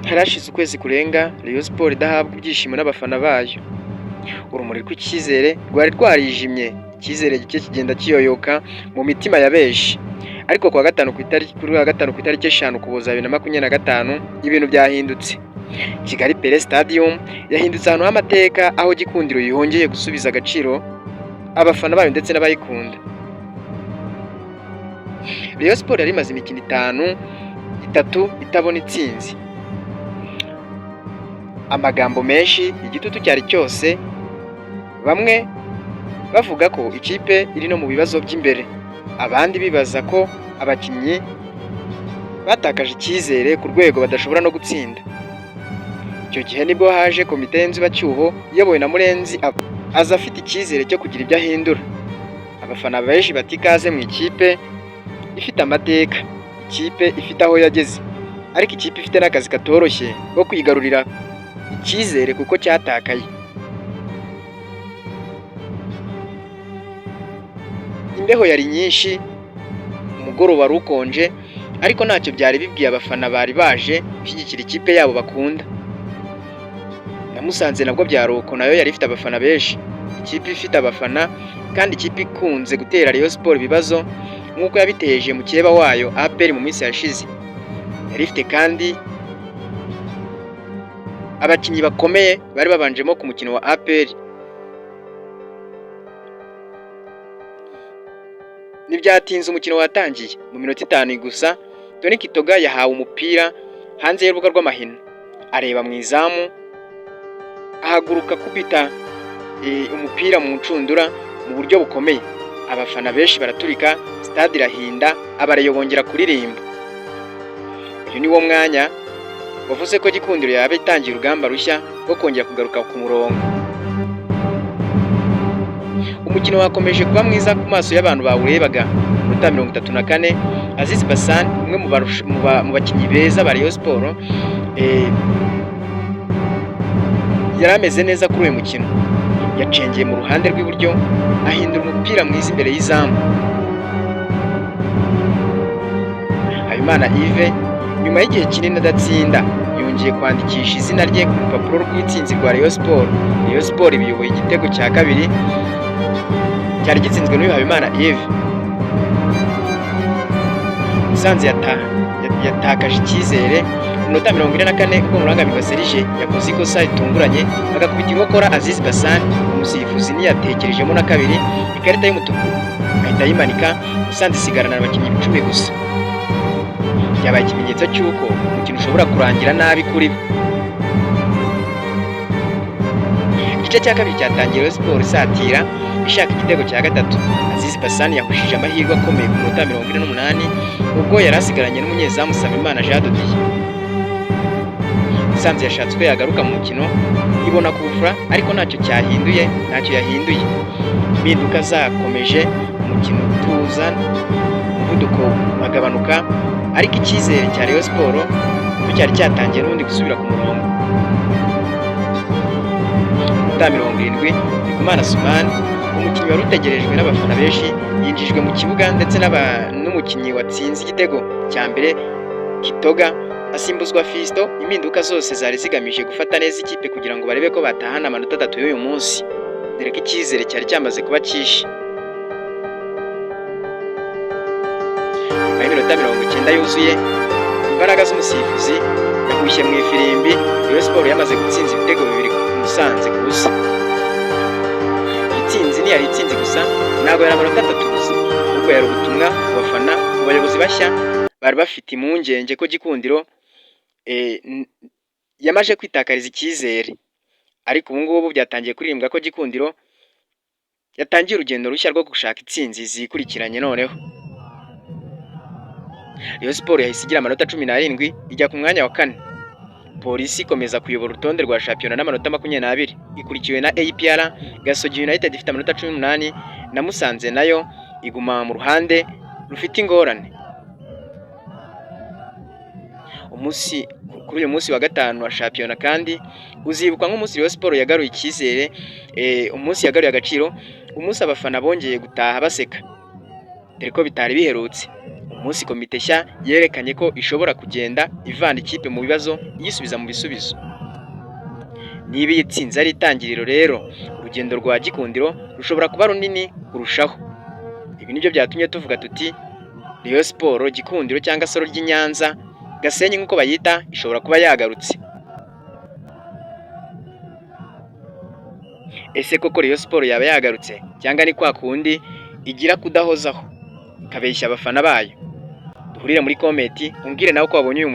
Harashize ukwezi kurenga Rayon Sports idahabwa ibyishimo n'abafana bayo. Urumuri rw'icyizere rwari rwarijimye, icyizere gike kigenda kiyoyoka mu mitima ya benshi. Ariko kuri wa gatanu ku itariki 5 Ukuboza 2025 ibintu byahindutse. Kigali Pele Stadium yahindutse ahantu h'amateka, aho Gikundiro yongeye gusubiza agaciro abafana bayo ndetse n'abayikunda. Rayon Sports yari imaze imikino itatu itabona itsinzi. Amagambo menshi, igitutu cyari cyose, bamwe bavuga ko ikipe iri no mu bibazo by'imbere, abandi bibaza ko abakinnyi batakaje icyizere ku rwego badashobora no gutsinda. Icyo gihe nibwo haje komite y'inzibacyuho iyobowe na Murenzi aza afite icyizere cyo kugira ibyo ahindura. Abafana benshi bati ikaze mu ikipe ifite amateka, ikipe ifite aho yageze, ariko ikipe ifite n'akazi katoroshye ko kwigarurira icyizere kuko cyatakaye. Imbeho yari nyinshi, umugoroba wari ukonje, ariko ntacyo byari bibwiye abafana bari baje gushyigikira ikipe yabo bakunda. Namusanze nabwo byaruko, nayo yari ifite abafana benshi. Ikipe ifite abafana kandi ikipe ikunze gutera Rayon Sports ibibazo nk'uko yabiteje mu kireba wayo APR mu minsi yashize. Yari ifite kandi abakinnyi bakomeye bari babanjemo ku mukino wa APR. Ntibyatinze umukino watangiye. Mu minota 5 gusa Tony Kitoga yahawe umupira hanze y'urubuga rw'amahina, areba mu izamu, ahaguruka kubita umupira mu ncundura mu buryo bukomeye. Abafana benshi baraturika, stade irahinda, abareyo bongera kuririmba. Uyu ni wo mwanya wavuze ko Gikundiro yaba itangiye urugamba rushya rwo kongera kugaruka ku murongo. Umukino wakomeje kuba mwiza ku maso y'abantu bawurebaga. Minota 34 Aziz Bassan, umwe mu bakinnyi beza ba Rayon Sports, yari ameze neza kuri uyu mukino. Yacengeye mu ruhande rw'iburyo, ahindura umupira mwiza imbere y'izamu. Habimana Yves nyuma y'igihe kinini adatsinda yongeye kwandikisha izina rye ku rupapuro rw'itsinzi rwa Rayon Sports. Rayon Sports biyoboye igitego cya kabiri cyari gitsinzwe n'uyu Habimana Yves. Musanze yatakaje icyizere. Minota 44 ubwo Murangamirwa Serge yakoze ikosa ritunguranye agakubita inkokora Aziz Bassan. Umusifuzi ntiyatekerejemo na kabiri, ikarita y'umutuku ahita yimanika. Musanze isigarana abakinnyi 10 gusa. Yabaye ikimenyetso cy'uko umukino ushobora kurangira nabi kuri bo. Igice cya kabiri cyatangiye Rayon Sports isatira ishaka igitego cya gatatu. Aziz Bassan yahushije amahirwe akomeye ku minota 48 ubwo yari asigaranye n'umunyezamu Sabimana Jean de Dieu. Musanze yashatse ko yagaruka mu mukino, ibona kufura, ariko ntacyo yahinduye. Impinduka zakomeje, umukino utuza, umuvuduko uragabanuka, ariko icyizere cya Rayon Sports cyari cyatangiye n'ubundi gusubira ku murongo. Minota 70 Ndikumana Sumani, umukinnyi wari utegerejwe n'abafana benshi, yinjijwe mu kibuga ndetse n'umukinnyi watsinze igitego cya mbere Kitoga asimbuzwa Fisto. Impinduka zose zari zigamije gufata neza ikipe kugira ngo barebe ko batahana amanota 3 y'uyu munsi, dore ko icyizere cyari cyamaze kuba cyinshi. Minota 90 yuzuye, imbaraga z'umusifuzi yahushye mu ifirimbi. Rayon Sports yamaze gutsinza ibitego 2 ku Musanze gusa. Itsinzi ntiyari itsinzi gusa, ntabwo yari amanota 3 gusa, ubwo yari ubutumwa ku bafana, ku bayobozi bashya bari bafite impungenge ko Gikundiro yamaje kwitakariza icyizere. Ariko ubu ngubu byatangiye kuririmbwa ko Gikundiro yatangiye urugendo rushya rwo gushaka itsinzi zikurikiranye noneho. Rayon Sport yahise igira amanota 17 ijya ku mwanya wa 4. Polisi ikomeza kuyobora urutonde rwa shampiyona n'amanota 22 ikurikiwe na APR. Gasogi United ifite amanota 18 na Musanze nayo iguma mu ruhande rufite ingorane. Kuri uyu munsi wa gatanu wa shampiyona kandi uzibukwa nk'umunsi Rayon Sport yagaruye icyizere, umunsi yagaruye agaciro, umunsi abafana bongeye gutaha baseka dore ko bitari biherutse, umunsi komite nshya yerekanye ko ishobora kugenda ivana ikipe mu bibazo yisubiza mu bisubizo. Niba iyi tsinzi ari itangiriro rero, urugendo rwa Gikundiro rushobora kuba runini kurushaho. Ibi nibyo byatumye tuvuga tuti Rayon Sport Gikundiro cyangwa Soro ry'Inyanza, Gasenyi nk'uko bayita, ishobora kuba yagarutse. Ese koko Rayon Sport yaba yagarutse cyangwa ni kwa kundi igira kudahozaho ikabeshya abafana bayo? Duhurire muri comment umbwire nawe ko wabonye uyu